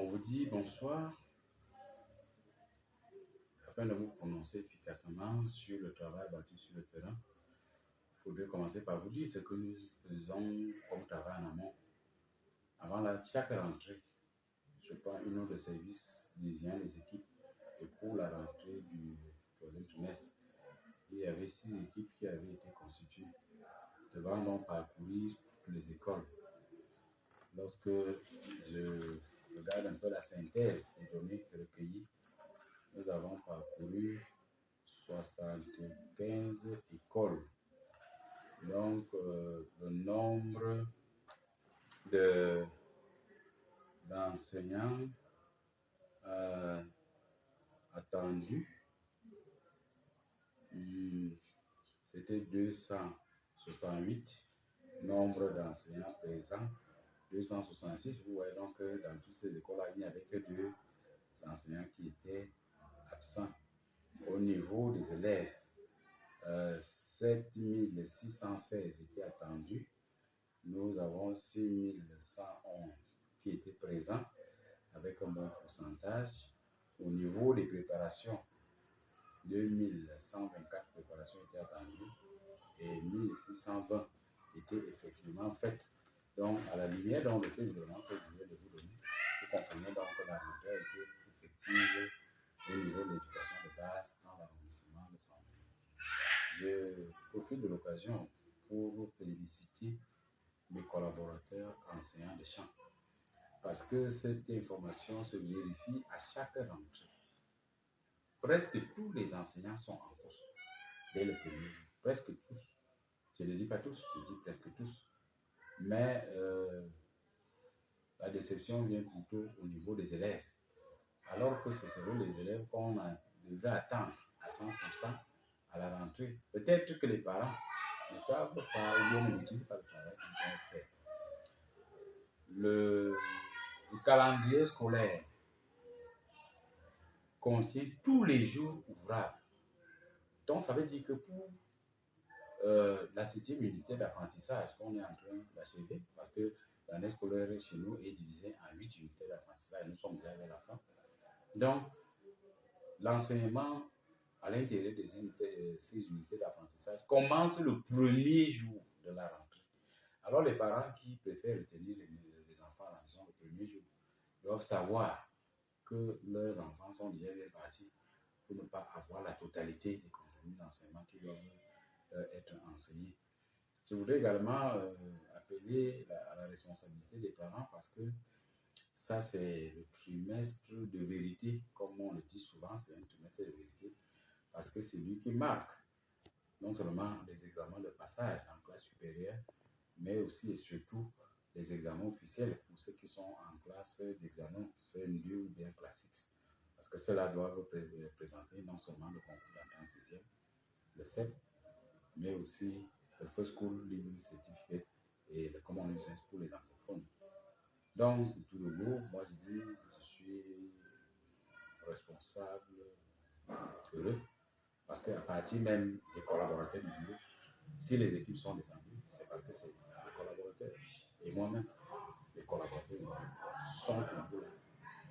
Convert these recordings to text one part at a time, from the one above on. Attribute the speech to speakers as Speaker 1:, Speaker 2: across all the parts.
Speaker 1: On vous dit bonsoir afin de vous prononcer efficacement sur le travail battu sur le terrain. Il faudrait commencer par vous dire ce que nous faisons comme travail en amont. Avant chaque rentrée, je prends une heure de service désignant les équipes et pour la rentrée du troisième trimestre, il y avait 6 équipes qui avaient été constituées devant donc parcourir toutes les écoles. Lorsque je regarde un peu la synthèse des données recueillies, nous avons parcouru 75 écoles. Donc, le nombre d'enseignants attendus, c'était 268. Nombre d'enseignants présents, 266. Vous voyez donc que dans toutes ces écoles-là, il n'y avait que 2 enseignants qui étaient absents. Au niveau des élèves, 7616 étaient attendus. Nous avons 6111 qui étaient présents avec un bon pourcentage. Au niveau des préparations, 2124 préparations étaient attendues et 1620 étaient effectivement faites. Donc, à la lumière de ces éléments que je viens de vous donner, vous comprenez donc que la rentrée a été effective au niveau de l'éducation de base dans l'arrondissement de Saint-Denis. Je profite de l'occasion pour féliciter mes collaborateurs enseignants de chant parce que cette information se vérifie à chaque rentrée. Presque tous les enseignants sont en poste dès le premier jour. Presque tous. Je ne dis pas tous, je dis presque tous. Mais la déception vient plutôt au niveau des élèves. Alors que ce seraient les élèves qu'on devrait attendre à 100% à la rentrée. Peut-être que les parents ne savent pas ou bien n'utilisent pas le travail qu'ils doivent faire. Le calendrier scolaire contient tous les jours ouvrables. Donc ça veut dire que pour la 7e unité d'apprentissage qu'on est en train d'achever, parce que l'année scolaire chez nous est divisée en 8 unités d'apprentissage, nous sommes déjà vers la fin. Donc, l'enseignement à l'intérieur des 6 unités d'apprentissage commence le premier jour de la rentrée. Alors, les parents qui préfèrent retenir les enfants à la maison le premier jour doivent savoir que leurs enfants sont déjà bien partis pour ne pas avoir la totalité des contenus d'enseignement qui doivent être enseignés. Je voudrais également appeler à la responsabilité des parents parce que ça, c'est le trimestre de vérité, comme on le dit souvent, c'est un trimestre de vérité, parce que c'est lui qui marque non seulement les examens de passage en classe supérieure, mais aussi et surtout les examens officiels pour ceux qui sont en classe d'examen CM2 ou bien classique. Parce que ceux-là doivent présenter non seulement le concours d'entrée en 6e, le CEP, mais aussi le First School Living Certificate et le Common Entrance pour les anglophones. Donc, pour tout le lot, moi je dis, je suis responsable, heureux, parce qu'à partir même des collaborateurs du bureau, si les équipes sont descendues, c'est parce que c'est les collaborateurs et moi-même, les collaborateurs du bureau, sont toujours là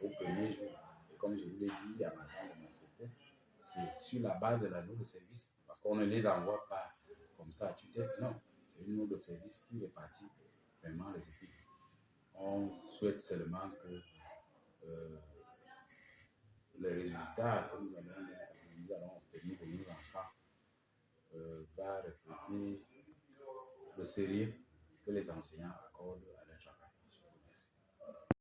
Speaker 1: au premier jour. Et comme je vous l'ai dit à ma de mon côté, c'est sur la base de la note de service, parce qu'on ne les envoie pas comme ça à tutelle, non, c'est une note de service qui répartit vraiment les équipes. On souhaite seulement que les résultats que nous allons obtenir de nos enfants va refléter le sérieux que les enseignants accordent à